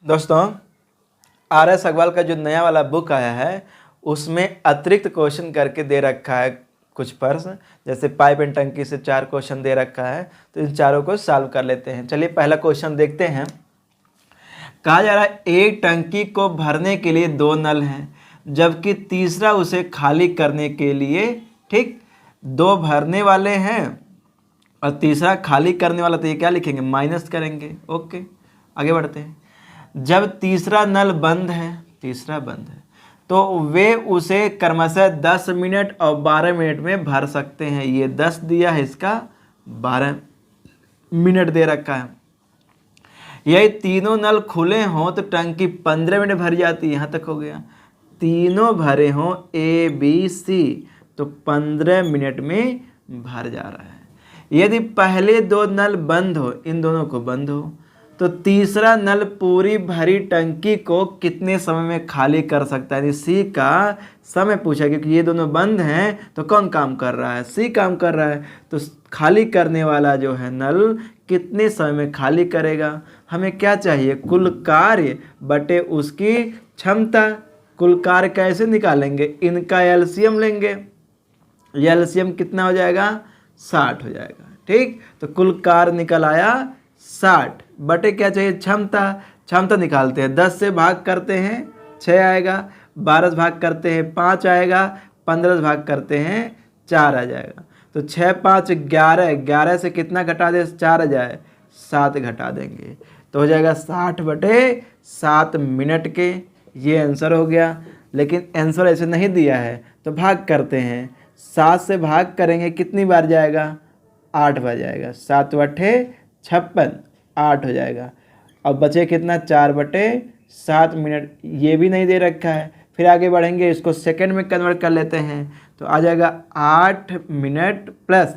दोस्तों, RS अग्रवाल का जो नया वाला बुक आया है उसमें अतिरिक्त क्वेश्चन करके दे रखा है कुछ प्रश्न, जैसे पाइप एंड टंकी से 4 क्वेश्चन दे रखा है, तो इन चारों को सॉल्व कर लेते हैं। चलिए पहला क्वेश्चन देखते हैं। कहा जा रहा है एक टंकी को भरने के लिए 2 नल हैं, जबकि तीसरा उसे खाली करने के लिए, ठीक, 2 भरने वाले हैं और तीसरा खाली करने वाला। तो ये क्या लिखेंगे, माइनस करेंगे। ओके, आगे बढ़ते हैं। जब तीसरा नल बंद है, तीसरा बंद है, तो वे उसे क्रमशः 10 मिनट और 12 मिनट में भर सकते हैं। ये 10 दिया है, इसका 12 मिनट दे रखा है। यदि तीनों नल खुले हों तो टंकी 15 मिनट भर जाती है। यहाँ तक हो गया। तीनों भरे हों ABC तो 15 मिनट में भर जा रहा है। यदि पहले 2 नल बंद हो, इन दोनों को बंद हो, तो तीसरा नल पूरी भरी टंकी को कितने समय में खाली कर सकता है। सी का समय पूछा, क्योंकि ये दोनों बंद हैं तो कौन काम कर रहा है, सी काम कर रहा है। तो खाली करने वाला जो है नल कितने समय में खाली करेगा। हमें क्या चाहिए, कुल कार्य बटे उसकी क्षमता। कुल कार्य कैसे निकालेंगे, इनका एलसीएम लेंगे। एलसीएम कितना हो जाएगा, 60 हो जाएगा। ठीक, तो कुल कार्य निकल आया 60 बटे क्या चाहिए, क्षमता। क्षमता निकालते हैं, 10 से भाग करते हैं 6 आएगा, 12 से भाग करते हैं 5 आएगा, 15 से भाग करते हैं 4 आ जाएगा। तो 6 5 11, 11 से कितना घटा दे, 4 आ जाए, 7 घटा देंगे तो हो जाएगा 60 बटे 7 मिनट के। ये आंसर हो गया। लेकिन आंसर ऐसे नहीं दिया है तो भाग करते हैं। 7 से भाग करेंगे कितनी बार जाएगा, 8 बार जाएगा। 7 बटे 56, 8 हो जाएगा। अब बचे कितना, 4 बटे 7 मिनट। ये भी नहीं दे रखा है। फिर आगे बढ़ेंगे, इसको सेकंड में कन्वर्ट कर लेते हैं तो आ जाएगा 8 मिनट प्लस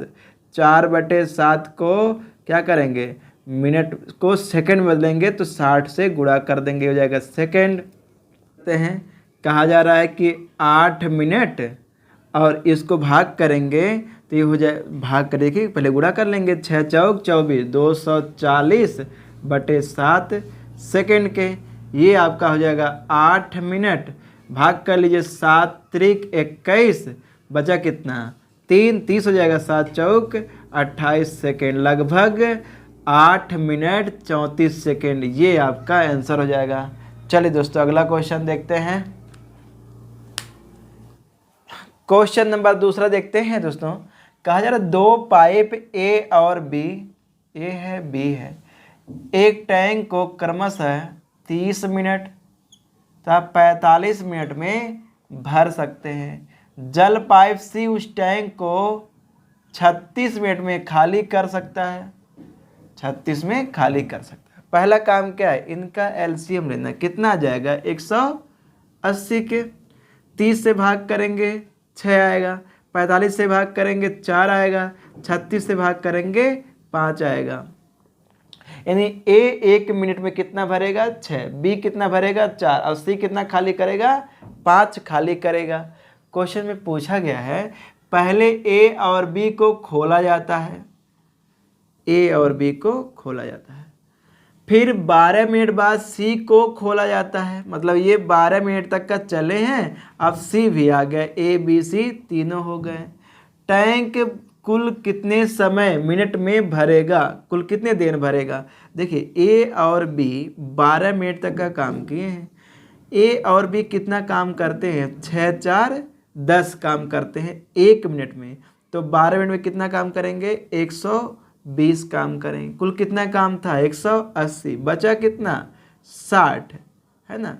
4 बटे 7 को क्या करेंगे, मिनट को सेकंड में बदलेंगे तो 60 से गुणा कर देंगे, हो जाएगा सेकंड। हैं कहा जा रहा है कि 8 मिनट और इसको भाग करेंगे तो ये हो जाए, भाग कर देखिए पहले गुणा कर लेंगे। 6 चौक 24, 240 बटे 7 सेकेंड के। ये आपका हो जाएगा 8 मिनट। भाग कर लीजिए, 7 त्रिक 21, बचा कितना, 3, 30 हो जाएगा। 7 चौक 28 सेकेंड, लगभग 8 मिनट 34 सेकेंड। ये आपका आंसर हो जाएगा। चलिए दोस्तों अगला क्वेश्चन देखते हैं। क्वेश्चन नंबर दूसरा देखते हैं दोस्तों। कहा जा रहा है 2 पाइप ए और बी, ए है बी है, एक टैंक को क्रमशः 30 मिनट तथा 45 मिनट में भर सकते हैं। जल पाइप सी उस टैंक को 36 मिनट में खाली कर सकता है। 36 में खाली कर सकता है। पहला काम क्या है, इनका एलसीएम लेना। कितना आ जाएगा, 180 के। 30 से भाग करेंगे 6 आएगा, 45 से भाग करेंगे 4 आएगा, 36 से भाग करेंगे 5 आएगा। यानी ए 1 मिनट में कितना भरेगा, 6, बी कितना भरेगा, 4, और सी कितना खाली करेगा, 5 खाली करेगा। क्वेश्चन में पूछा गया है पहले ए और बी को खोला जाता है, ए और बी को खोला जाता है, फिर 12 मिनट बाद सी को खोला जाता है। मतलब ये 12 मिनट तक का चले हैं, अब सी भी आ गया, ए बी सी तीनों हो गए। टैंक कुल कितने समय मिनट में भरेगा, कुल कितने देर भरेगा। देखिए ए और बी 12 मिनट तक का काम किए हैं। ए और बी कितना काम करते हैं, 6 4 10 काम करते हैं 1 मिनट में। तो 12 मिनट में कितना काम करेंगे, 120 काम करेंगे। कुल कितना काम था, 180, बचा कितना, 60 है ना,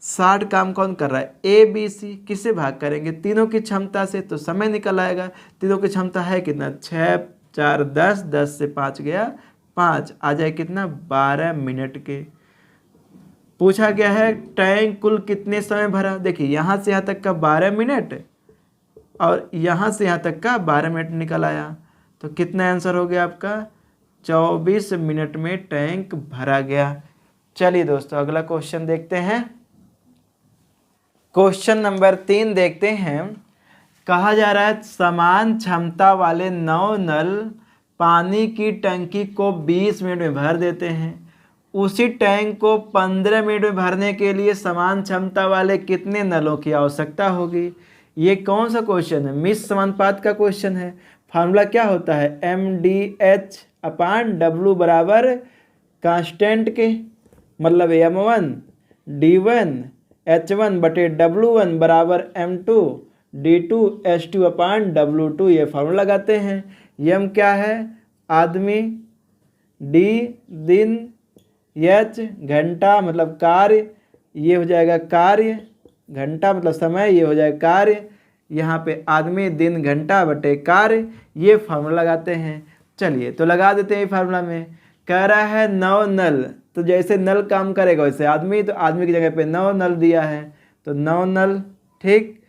60 काम कौन कर रहा है, ए बी सी। किससे भाग करेंगे, तीनों की क्षमता से, तो समय निकल आएगा। तीनों की क्षमता है कितना, 6 4 10, 10 से 5 गया 5, आ जाए कितना, 12 मिनट के। पूछा गया है टैंक कुल कितने समय भरा। देखिए यहाँ से यहाँ तक का 12 मिनट और यहाँ से यहाँ तक का 12 मिनट निकल आया। तो कितना आंसर हो गया आपका, 24 मिनट में टैंक भरा गया। चलिए दोस्तों अगला क्वेश्चन देखते हैं। क्वेश्चन नंबर 3 देखते हैं। कहा जा रहा है समान क्षमता वाले 9 नल पानी की टंकी को 20 मिनट में भर देते हैं। उसी टैंक को 15 मिनट में भरने के लिए समान क्षमता वाले कितने नलों की आवश्यकता होगी। ये कौन सा क्वेश्चन है, मिश्र समानुपात का क्वेश्चन है। फार्मूला क्या होता है, MDH/W बराबर कांस्टेंट के, मतलब M1 D1 H1 बटे W1 बराबर M2 D2 H2/W2। ये फार्मूला लगाते हैं। M क्या है, आदमी, D दिन, H घंटा मतलब कार्य, ये हो जाएगा कार्य, घंटा मतलब समय, ये हो जाएगा कार्य। यहाँ पे आदमी दिन घंटा बटे कार्य, ये फार्मूला लगाते हैं। चलिए तो लगा देते हैं ये फार्मूला में। कह रहा है 9 नल, तो जैसे नल काम करेगा वैसे आदमी, तो आदमी की जगह पे 9 नल दिया है तो 9 नल। ठीक,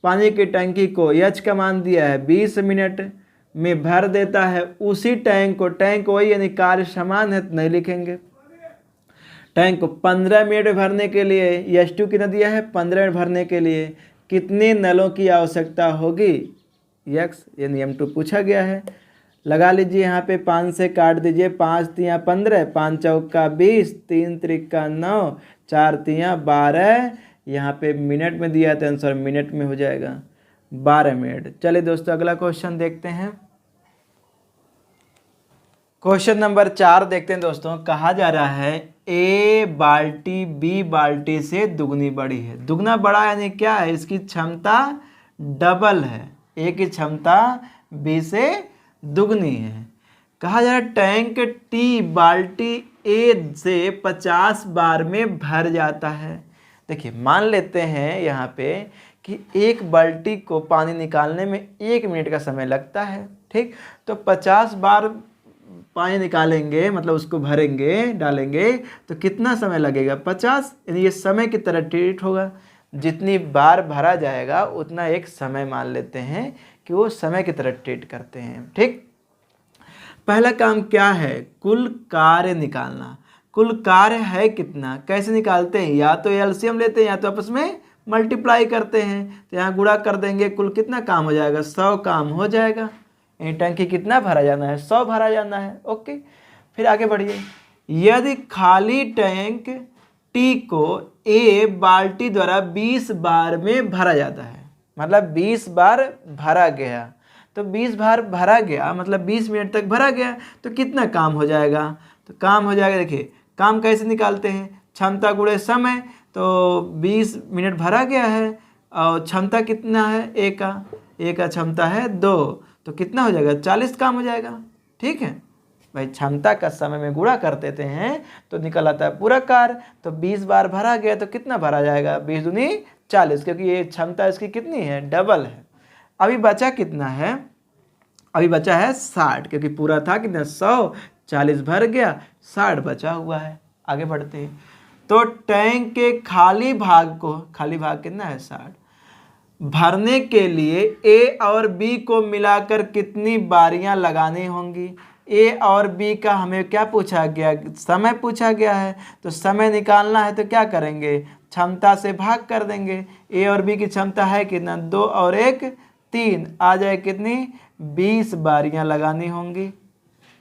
पानी की टंकी को H का मान दिया है 20 मिनट में भर देता है उसी टैंक को, टैंक वही यानी कार्य समान है तो नहीं लिखेंगे। टैंक को 15 मिनट में भरने के लिए H2 कितना दिया है, 15 मिनट भरने के लिए कितने नलों की आवश्यकता होगी, X यानी M2 पूछा गया है। लगा लीजिए यहाँ पे 5 से काट दीजिए, 5 तियाँ 15, 5 चौका 20, 3 त्रिका 9, 4 तियाँ 12, यहाँ पे मिनट में दिया था आंसर, मिनट में हो जाएगा 12 मिनट। चलिए दोस्तों अगला क्वेश्चन देखते हैं। क्वेश्चन नंबर 4 देखते हैं दोस्तों। कहा जा रहा है A बाल्टी B बाल्टी से दुगनी बड़ी है। दुगना बड़ा यानी क्या है, इसकी क्षमता डबल है, A की क्षमता B से दुगनी है। कहा जा रहा है टैंक T बाल्टी A से 50 बार में भर जाता है। देखिए मान लेते हैं यहाँ पे कि एक बाल्टी को पानी निकालने में 1 मिनट का समय लगता है। ठीक, तो 50 बार पानी निकालेंगे मतलब उसको भरेंगे, डालेंगे तो कितना समय लगेगा, 50, यानी ये समय की तरह ट्रीट होगा। जितनी बार भरा जाएगा उतना एक समय मान लेते हैं कि वो समय की तरह ट्रीट करते हैं। ठीक, पहला काम क्या है, कुल कार्य निकालना। कुल कार्य है कितना, कैसे निकालते हैं, या तो एलसीएम लेते हैं या तो आपस में मल्टीप्लाई करते हैं। तो यहाँ गुणा कर देंगे, कुल कितना काम हो जाएगा, 100 काम हो जाएगा। यानी टंकी कितना भरा जाना है, 100 भरा जाना है। ओके, फिर आगे बढ़िए। यदि खाली टैंक टी को A बाल्टी द्वारा 20 बार में भरा जाता है, मतलब 20 बार भरा गया, तो 20 बार भरा गया मतलब 20 मिनट तक भरा गया, तो कितना काम हो जाएगा, तो काम हो जाएगा, देखिए काम कैसे निकालते हैं, क्षमता गुणे समय। तो 20 मिनट भरा गया है और क्षमता कितना है, A का क्षमता है 2, तो कितना हो जाएगा, 40 काम हो जाएगा। ठीक है भाई, क्षमता का समय में गुणा कर देते हैं तो निकल आता है पूरा कार्य। तो 20 बार भरा गया तो कितना भरा जाएगा, 20 दूनी 40, क्योंकि ये क्षमता इसकी कितनी है, डबल है। अभी बचा कितना है, अभी बचा है 60, क्योंकि पूरा था कितना 100, 40 भर गया, 60 बचा हुआ है। आगे बढ़ते हैं। तो टैंक के खाली भाग को, खाली भाग कितना है 60, भरने के लिए A और B को मिलाकर कितनी बारियां लगानी होंगी। A और B का हमें क्या पूछा गया, समय पूछा गया है, तो समय निकालना है तो क्या करेंगे, क्षमता से भाग कर देंगे। A और B की क्षमता है कितना, 2 और 1 3, आ जाए कितनी, 20 बारियां लगानी होंगी।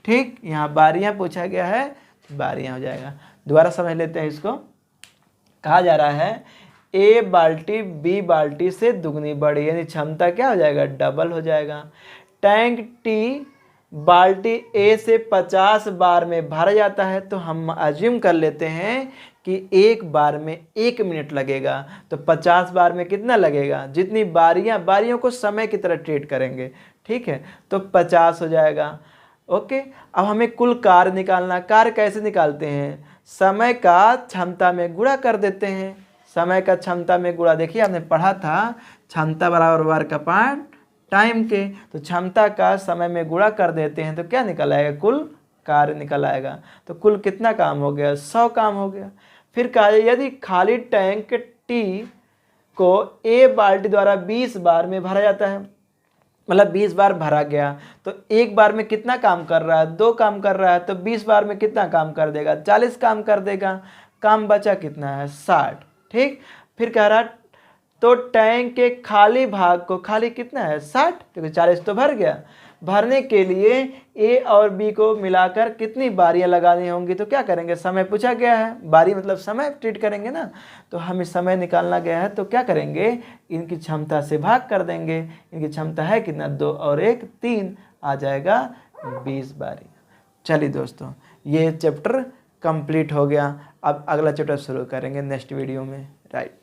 ठीक, यहाँ बारियां पूछा गया है, बारियां हो जाएगा। दोबारा समझ लेते हैं इसको। कहा जा रहा है A बाल्टी B बाल्टी से दुगनी बड़ी, यानी क्षमता क्या हो जाएगा, डबल हो जाएगा। टैंक T बाल्टी A से 50 बार में भरा जाता है, तो हम अज्यूम कर लेते हैं कि एक बार में 1 मिनट लगेगा, तो 50 बार में कितना लगेगा, जितनी बारियों को समय की तरह ट्रीट करेंगे। ठीक है, तो 50 हो जाएगा। ओके, अब हमें कुल कार्य निकालना। कार्य कैसे निकालते हैं, समय का क्षमता में गुणा कर देते हैं। समय का क्षमता में गुणा, देखिए आपने पढ़ा था क्षमता बराबर वर्क अपॉन टाइम के, तो क्षमता का समय में गुणा कर देते हैं तो क्या निकल आएगा, कुल कार्य निकल आएगा। तो कुल कितना काम हो गया, 100 काम हो गया। फिर कहा यदि खाली टैंक T को A बाल्टी द्वारा 20 बार में भरा जाता है, मतलब 20 बार भरा गया, तो एक बार में कितना काम कर रहा है, 2 काम कर रहा है, तो 20 बार में कितना काम कर देगा, 40 काम कर देगा। काम बचा कितना है, 60। ठीक, फिर कह रहा तो टैंक के खाली भाग को, खाली कितना है 60, क्योंकि 40 तो भर गया, भरने के लिए ए और बी को मिलाकर कितनी बारियां लगानी होंगी। तो क्या करेंगे, समय पूछा गया है, बारी मतलब समय ट्रीट करेंगे ना, तो हमें समय निकालना गया है, तो क्या करेंगे, इनकी क्षमता से भाग कर देंगे। इनकी क्षमता है कितना, 2 और 1 3, आ जाएगा 20 बारी। चलिए दोस्तों, ये चैप्टर कंप्लीट हो गया। अब अगला चैप्टर शुरू करेंगे नेक्स्ट वीडियो में, राइट।